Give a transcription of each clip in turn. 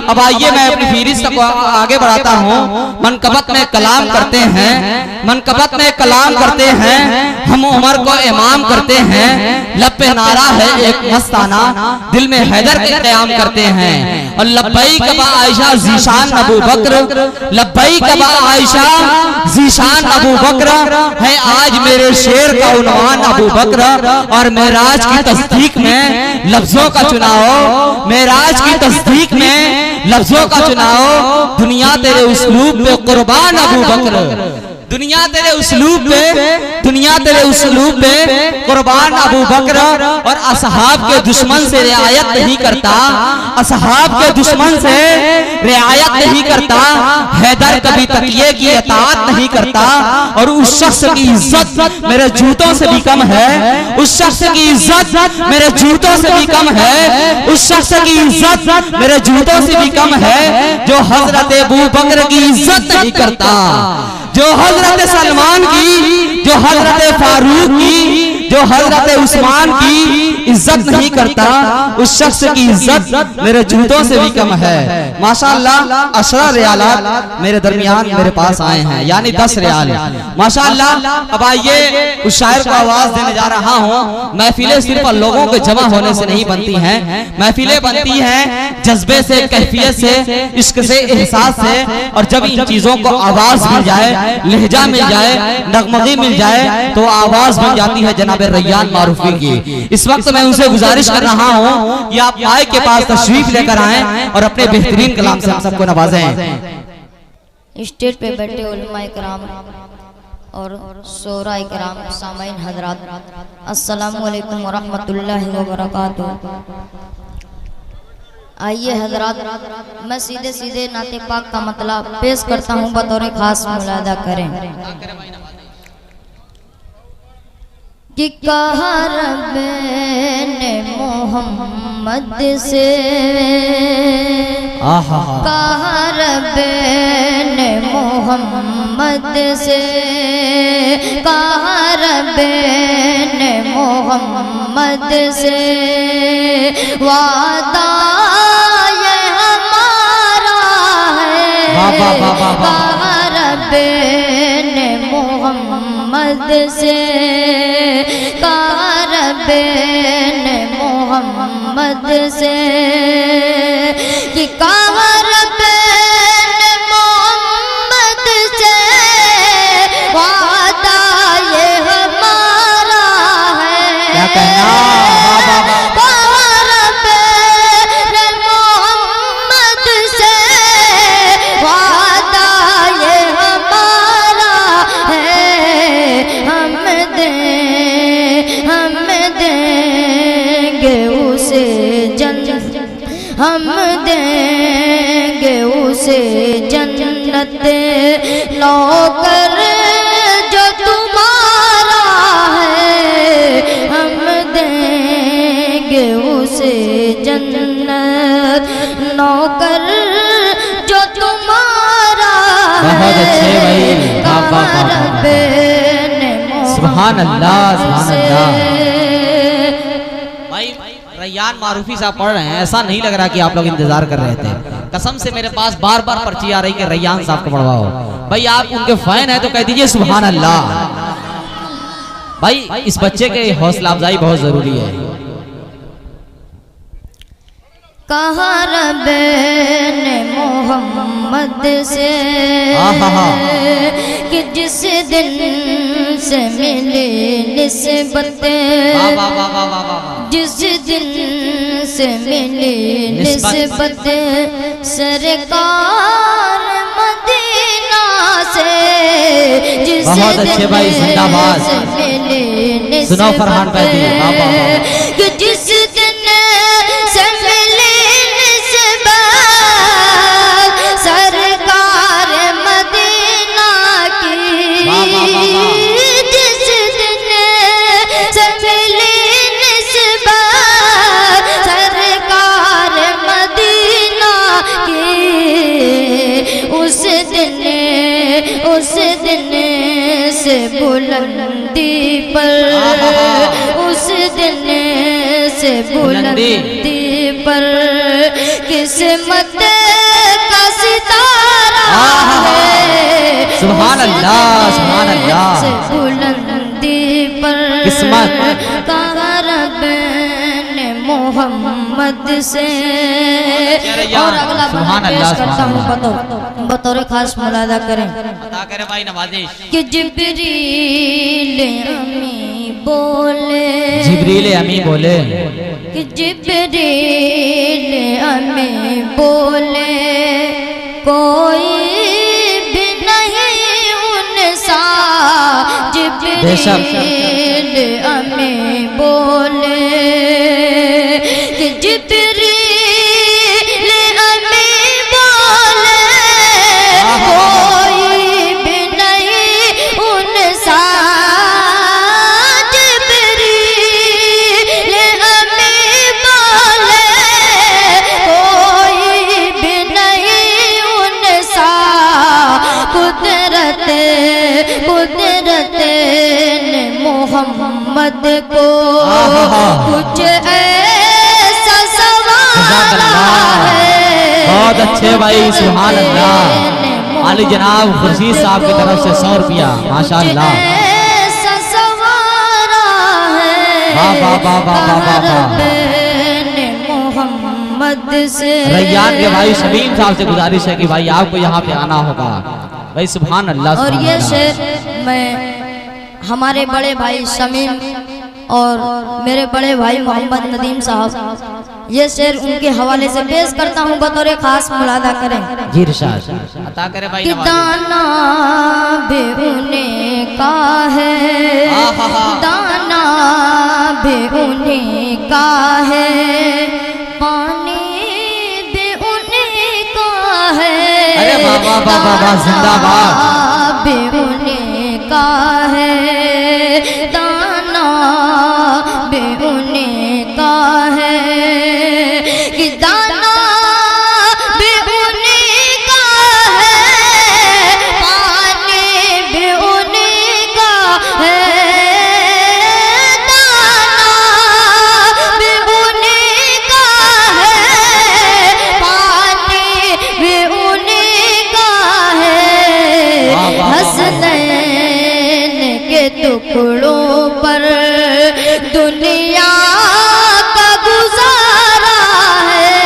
अब आइए मैं अपनी फहरिस्त को आगे बढ़ाता हूँ। मनकबत में कलाम करते हैं, मनकबत में कलाम करते हैं, हम उमर को इमाम करते हैं। लब पे नारा है एक मस्ताना, दिल में हैदर के क़याम करते हैं। और लब्बैक बा आयशा ज़ीशान अबू बकर, लब्बैक बा आयशा ज़ीशान अबू बकर है आज मेरे शेर का उन्वान अबू बकर। और मेराज की तस्दीक में लफ्जों का चुनाव, मेराज की तस्दीक में लफ्जों का चुनाव, दुनिया तेरे उस्लूब पे कुर्बान अबू बकर, दुनिया तेरे उस्लूब पे, दुनिया तेरे उस्लूब पे कुर्बान अबू बकर। और असहाब के दुश्मन से रियायत नहीं करता, असहाब के दुश्मन से रियायत नहीं करता। हैदर कभी तकिए की इताअत नहीं करता। और उस शख्स की इज्जत मेरे जूतों से भी कम है, उस शख्स की इज्जत मेरे जूतों से भी कम है, उस शख्स की इज्जत मेरे जूतों से भी कम है जो हजरत अबू बकर की इज्जत नहीं करता, जो हजरत सलमान की, जो हजरत फारूक की, जो हजरत उस्मान की इज्जत नहीं करता। उस शख्स की इज्जत मेरे जूतों से भी कम है। माशाअल्लाह 18 रियालात मेरे दरमियान मेरे पास आए हैं, यानी 10 रियाल माशाअल्लाह। अब आइए उस शायर को आवाज देने जा रहा हूँ। महफिलें सिर्फ लोगों के जमा होने से नहीं बनती हैं, महफिलें बनती हैं जज्बे से, कैफियत से, इश्क से, एहसास से। और जब इन चीजों को आवाज मिल जाए, लहजा मिल जाए, नगमगी मिल जाए तो आवाज बन जाती है जनाब रैयान मारूफी की। इस वक्त मैं उनसे गुजारिश कर रहा हूँ कि आप माइक के पास तशरीफ लेकर आएं और अपने बेहतरीन कलाम से हम सबको नवाजें। स्टेज पे बैठे उलमाए किराम और शोराए किराम, सामाईन हजरात, अस्सलामु अलैकुम व रहमतुल्लाहि व बरकातुहू। आइए हजरात, मैं सीधे सीधे नाते पाक का मतलब पेश करता हूँ, बतौर खास मुलादा करें कि कहा रब ने मोहम्मद से, कहा रब ने मोहम्मद से, कहा रब ने मोहम्मद से वादा ये हमारा है, कहा रब ने मोहम्मद से, कहा रब ने मोहम्मद से कि कहा रब ने मोहम्मद से वादा ये हमारा है। क्या कहना हम देंगे उसे जन्नत नौकर जो तुम्हारा है, हम देंगे उसे जन्नत नौकर जो तुम्हारा है। सुभान अल्लाह, सुभान अल्लाह। रैयान मारूफी साहब पढ़ रहे हैं, ऐसा नहीं लग रहा कि आप लोग इंतजार कर रहे थे। कसम से मेरे पास बार बार पर्ची आ रही कि रैयान साहब को पढ़वाओ। भाई आप उनके फैन हैं तो कह दीजिए सुभान अल्लाह। भाई इस बच्चे के हौसला अफजाई बहुत जरूरी है। कहा रब ने मोहम्मद से कि जिस दिन से मिली निस्बत, जिस दिन से मिली निस्बत सरकार मदीना से, जिस दिन से मिली निस्बत कि जिस दिन से मिली सरकार मदीना की, जिस दिन से मिली निस्बत सरकार मदीना की, उस दिन से बुलंदी पर, उस दिन से बुलंदी पर किस्मत का सितारा है। सुभान अल्लाह, सुभान अल्लाह। बुलंदी पर किस्मत कहा रब ने मोहम्मद से। और अगला बंदा पेश करता हूँ बतौर खास मुलादा करें भाई नवाजिश कि जिब्रील अमी बोले, जिब्रील अमी बोले कि जिब्रील अमी बोले कोई भी नहीं उनसा। जिब्रील अमी बोले कि जिब्रील अमी बोले कोई भी नहीं उनसा। जिब्रील अमी बोले कोई भी नहीं उनसा। कुदरत ने मोहम्मद को कुछ ऐसा सवारा है। बहुत अच्छे भाई, सुभान अल्लाह। अली जनाब खुर्शीद साहब की तरफ से 100 रुपया, माशाअल्लाह। ऐसा सवारा है मोहम्मद से। रैयान के भाई शमीम साहब से गुजारिश है कि भाई आपको यहाँ पे आना होगा भाई। सुभान अल्लाह। और ये शेर मैं हमारे बड़े भाई शमीम और मेरे बड़े भाई मोहम्मद नदीम साहब, ये शेर उनके हवाले से पेश करता हूँ बतौर खास मुलादा करें। जी इरशाद अता करे भाई। कि दाना भी उन्हीं का है, दाना भी उन्हीं का है, पानी भी उन्हीं का है। अरे बाबा बाबा जिंदाबाद। भी उन्हीं का है, दाना भी उन्हीं का है। कि दाना भी उन्हीं का है, पानी भी उन्हीं का है। दाना भी उन्हीं का है, पानी भी उन्हीं का है। हसनैन के टुकड़ों पर दुनिया का गुजारा है।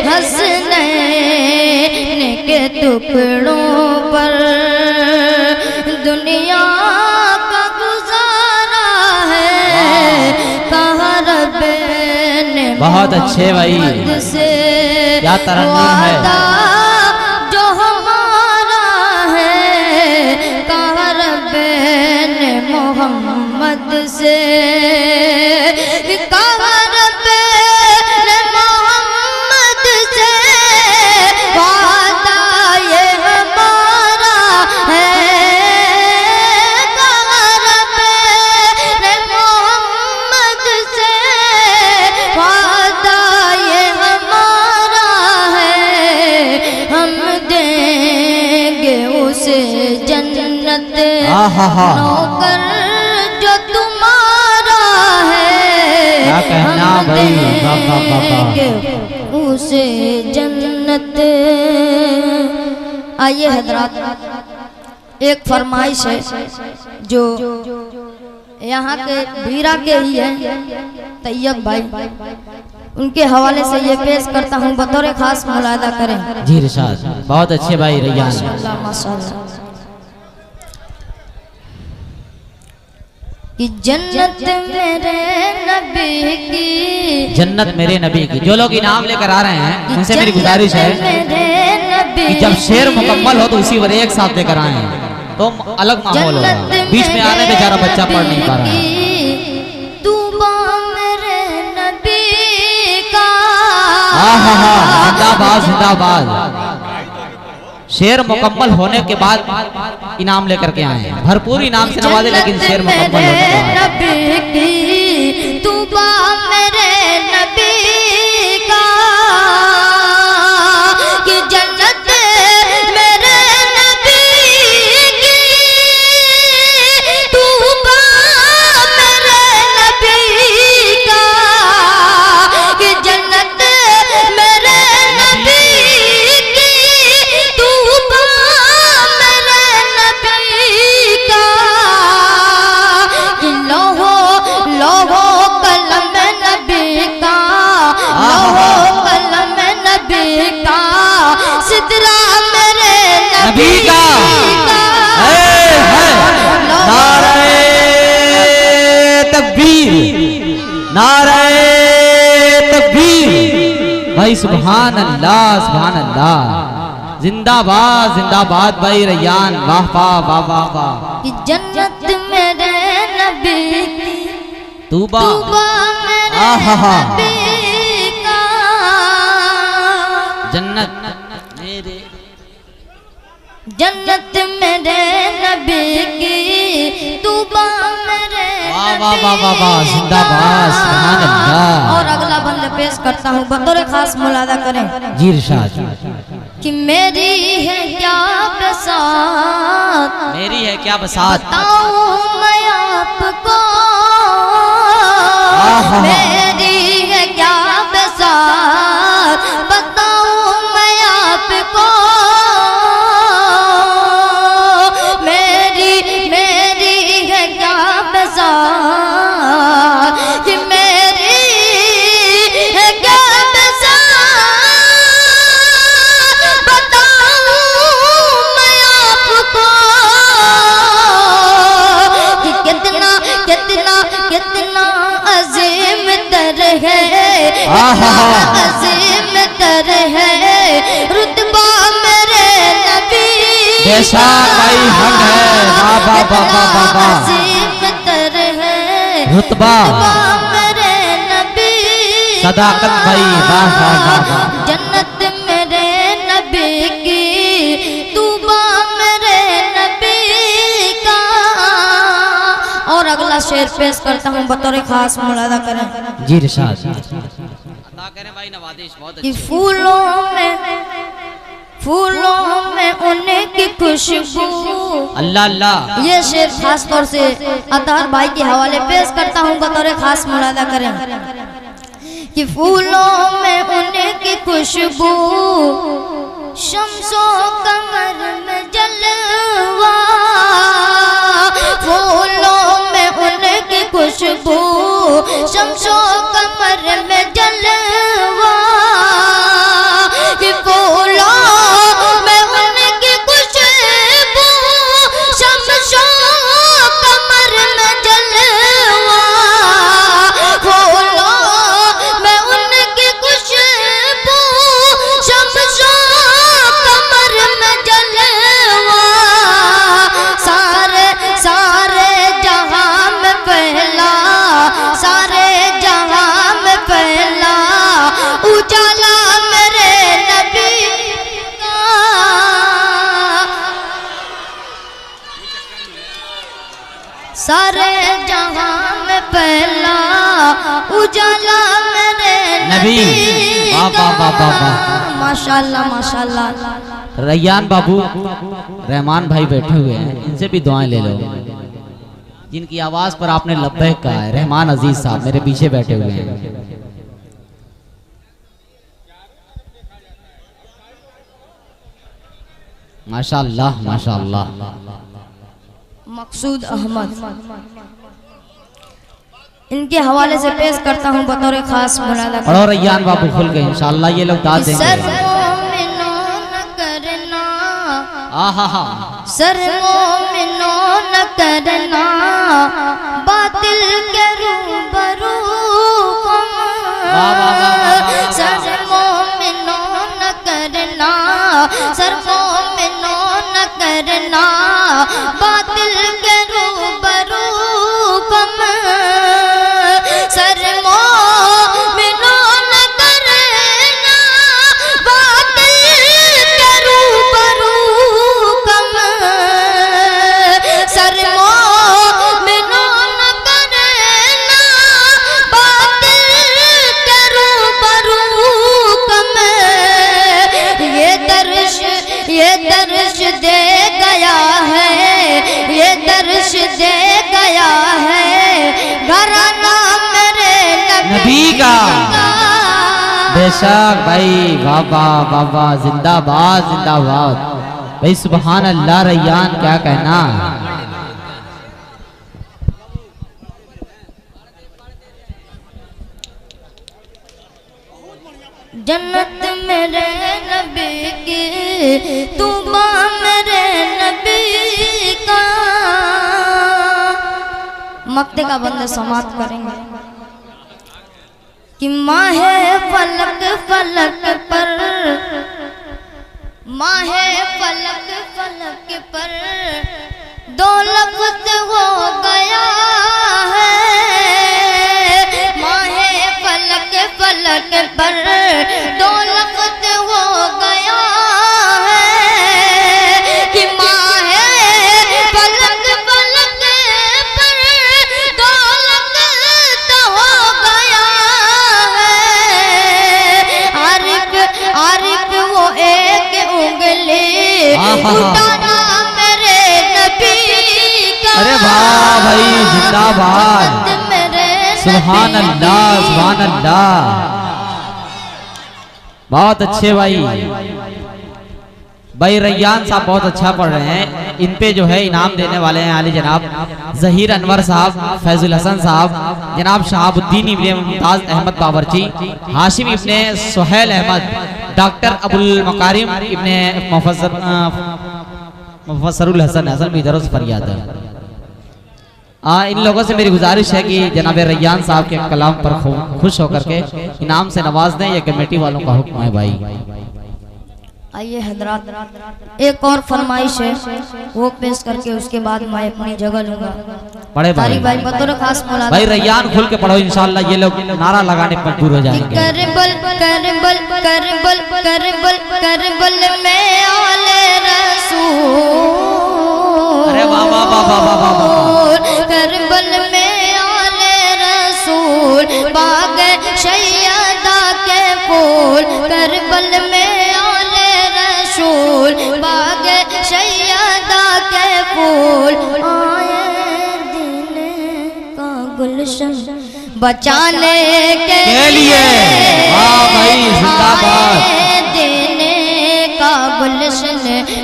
हसनैन के टुकड़ों पर दुनिया का गुजारा है। कहा रब ने बहुत अच्छे भाई, मोहम्मद से क्या तरन्नुम है। वादा जो हमारा है। कहा रब ने मोहम्मद से, कहा रब ने मोहम्मद से वादा ये हमारा है। कहा रब ने मोहम्मद से वादा ये हमारा है। हम देंगे उसे जन्नत नौकर जो तुम्हारा है। क्या कहना हम भाई, देंगे उसे जन्नत। आइए हजरात, एक फरमाइश है जो यहाँ के भीरा के ही है, तैयब भाई, उनके हवाले से ये पेश करता हूँ बतौर खास मुलादा करें। जी इरशाद। बहुत अच्छे भाई रैयान। माशाअल्लाह माशाअल्लाह। कि जन्नत मेरे नबी की, जन्नत मेरे नबी की। जो लोग इनाम लेकर आ रहे हैं उनसे मेरी गुजारिश है कि जब शेर मुकम्मल हो तो उसी पर एक साथ लेकर आए तो अलग माहौल होगा। बीच में आने बेचारा बच्चा पढ़ नहीं पा रहा है। तूबा मेरे नबी का। जिंदाबाद जिंदाबाद। शेर मुकम्मल होने के बाद इनाम लेकर के आए हैं। भरपूर इनाम से नवाजे, लेकिन शेर मुकम्मल होने के बाद। नबी की तूबा मेरे नबी का। कि जन्नत मेरे नबी की तूबा मेरे नबी का। कि जन्नत मेरे नबी भाई सुभान अल्लाह जिंदाबाद जिंदाबाद भाई रैयान वाह वाह वाह वाह वाह। कि जन्नत मेरे नबी की तूबा मेरे नबी का जन्नत मेरे जन्नत मेरे नबी की तूबा मेरे वाह वाह वाह वाह वाह जिंदाबाद सुभान अल्लाह। और अगला बंद पेश करता हूँ बतौर खास मुलादा करें जी इरशाद। कि मेरी है क्या बसात मेरी है क्या बसात बताऊं मैं आपको मेरी है क्या बसात बताऊं मैं आपको मेरी है क्या बसात कि मेरी है क्या बसात बताऊं मैं आपको कि कितना कितना कितना अजीम तर है अजीम तर है रुतबा मेरे नबी बेशक भाई हक है वाह वाह वाह वाह वाह। अजीम तर है रुतबा मेरे नबी सदाकत भाई वाह वाह वाह वाह। जन्नत मेरे नबी की तूबा मेरे नबी का। और अगला शेर पेश करता हूँ बतौर खास मुलादा करें जी इरशाद। अदा करें भाई नवाजिश बहुत कि अच्छी। फूलों में उनकी खुशबू। अल्लाह अल्लाह। ये शेर खास तौर से अतार भाई के हवाले पेश करता हूँ बतौर खास मुलादा करें कि फूलों में उनकी खुशबू शम्सो कमर में जलवा फूलों में उनकी खुशबू शम्सो कमर में जलवा कि फूलों में उनकी खुशबू शम्सो कमर में जलवा फूलों में उनकी खुशबू शम्सो कमर में जलवा सारे सारे जहां में पहला सारे जहां में पहला उजाला मेरे नबी का सारे जहां में पहला उजाला मेरे नबी वाह वाह वाह वाह वाह। माशाल्लाह माशाल्लाह। रैयान बाबू रहमान भाई बैठे हुए हैं इनसे भी दुआएं ले लो जिनकी आवाज पर आपने लब्बैक कहा है। रहमान अजीज साहब मेरे पीछे बैठे हुए हैं। माशाल्लाह माशाल्लाह। मकसूद अहमद इनके हवाले से पेश करता हूँ बतौर खास मुलादा और रैयान बाबू खुल गए इंशाल्लाह ये लोग दाद देंगे। सर मोमिनो न करना आहा मोमिनो न करना बातिल के रूबरू सर मोमिनो न करना सर मोमिनो न करना बातिल के रूबरू सर मोमिनो न करना बातिल के रूबरू सर मोमिनो न करना बातिल के रूबरू ये दर्श दे गया है ये दर्श दे गया है घराना मेरे नबी का। बेशक भाई बाबा बाबा जिंदाबाद जिंदाबाद भाई सुभान अल्लाह। रैयान क्या कहना। जन्नत मेरे नबी की तूबा मेरे नबी का। मक्ते का बंदा समाप्त करेंगे। कि माहे फलक फलक पर, माहे फलक फलक पर दो लफ्ज हो गया है। माहे फलक फलक पर दो लफ्ज हो गया है कि माहे फलक फलक पर दो लफ्ज हो गया है। आरिफ आरिफ वो एक उंगली उठाना मेरे नबी का। अरे वाह भाई, जिंदाबाद, सुभान अल्लाह सुभान अल्लाह। बहुत अच्छे भाई रैयान साहब बहुत अच्छा पढ़ रहे हैं। इन पे जो है इनाम देने वाले हैं आली जनाब जहीर अनवर साहब, फैजुल हसन साहब, जनाब शहाबुद्दीन इब्ने मुमताज अहमद बावर्ची, हाशिम इब्ने सुहैल अहमद, डॉक्टर अबुल मकारिम इब्ने मुफस्सरुल हसन हसन भी दरस फरियाद है। इन लोगों से मेरी गुजारिश है कि जनाब रैयान साहब के कलाम पर खुश होकर के इनाम से नवाज दें। ये कमेटी वालों का हुक्म है भाई। आइए हजरात, एक और फरमाइश है वो पेश करके उसके बाद मैं अपनी जगह लूंगा। बड़े भाई बतौर खास मौलाना भाई रैयान खुल के पढ़ो, इंशाल्लाह ये लोग नारा लगाने पर मजबूर हो जाएंगे। करबल करबल करबल करबल करबल में आले रसूल। अरे वाह वाह वाह वाह वाह वाह। करबल में आले रसूल बाग शैयदा के फूल। करबल में आले रसूल बाग शैयदा के फूल। आए दिन का गुलशन बचाने के लिए। वाह भाई जिंदाबाद। आए दिन का गुलशन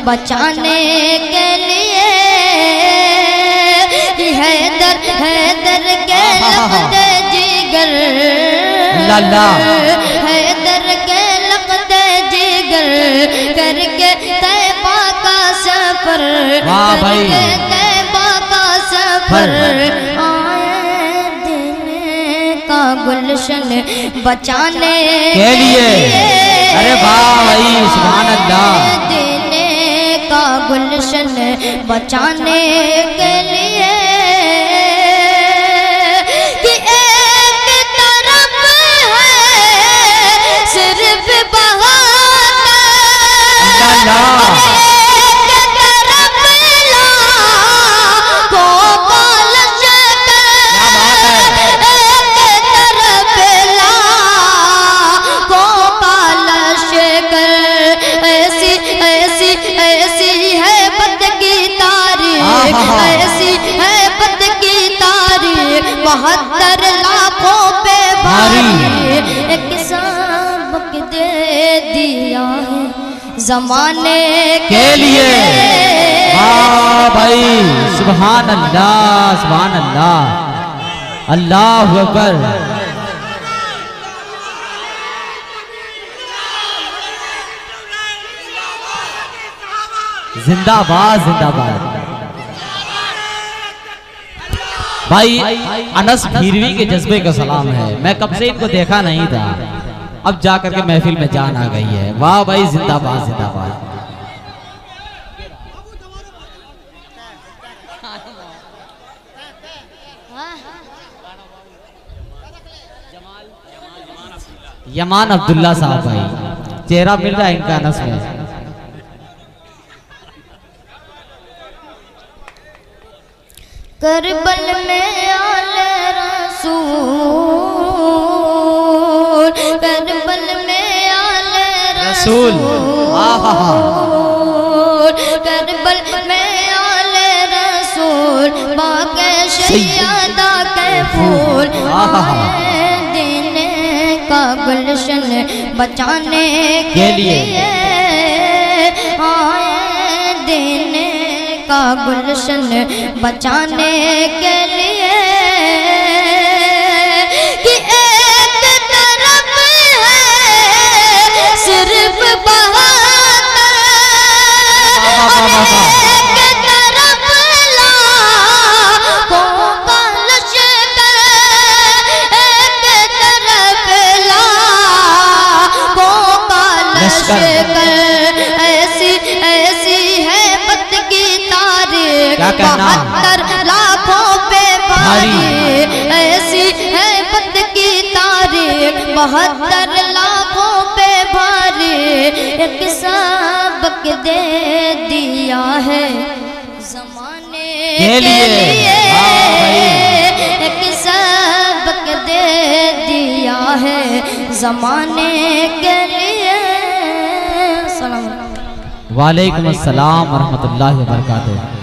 बचाने के लिए। हैदर हैदर के लखते जिगर, हैदर के लखते जिगर करके तैबा का सफर, करके तैबा का सफर। आए दिन का गुलशन बचाने के लिए। अरे वाह भाई सुभान अल्लाह। दिन का गुलशन बचाने के लिए कि एक तरफ है सिर्फ बहाना, एक तरफ लाखों का लश्कर, एक तरफ लाखों का लश्कर। ऐसी ऐसी ऐसी है बद की तारीख, ऐसी है बद की तारीख 72 लाखों पे भारी। एक सबक दे दिया है जमाने के लिए। वाह भाई सुभान अल्लाह सुभान अल्लाह, अल्लाहु अकबर। जिंदाबाद जिंदाबाद। भाई अनस भीरवी के जज्बे का सलाम है। मैं कब से इनको देखा नहीं था, अब जाकर के महफिल में जान आ गई है। वाह भाई जिंदाबाद जिंदाबाद। यमान अब्दुल्ला साहब भाई, चेहरा मिल रहा है इनका अनस में। करबल में आले रसूल, करबल में आले रसूल, करबल में आले रसूल बाग शैयदा के फूल। दिन का गुलशन बचाने के लिए। आए दिन का गुलशन बचाने के लिए कि एक तरफ है सिर्फ बहाना, एक तरफ लाखों का लश्कर, एक तरफ ऐसी ऐसी है बद की तारीख 72 लाखों पे भारी। ऐसी है बद की तारीख 72 लाखों पे भारी। एक सबक दे दिया है ज़माने के लिए, एक सबक दे दिया है ज़माने के लिए। वालेकुम अस्सलाम व रहमतुल्लाहि व बरकातुहू।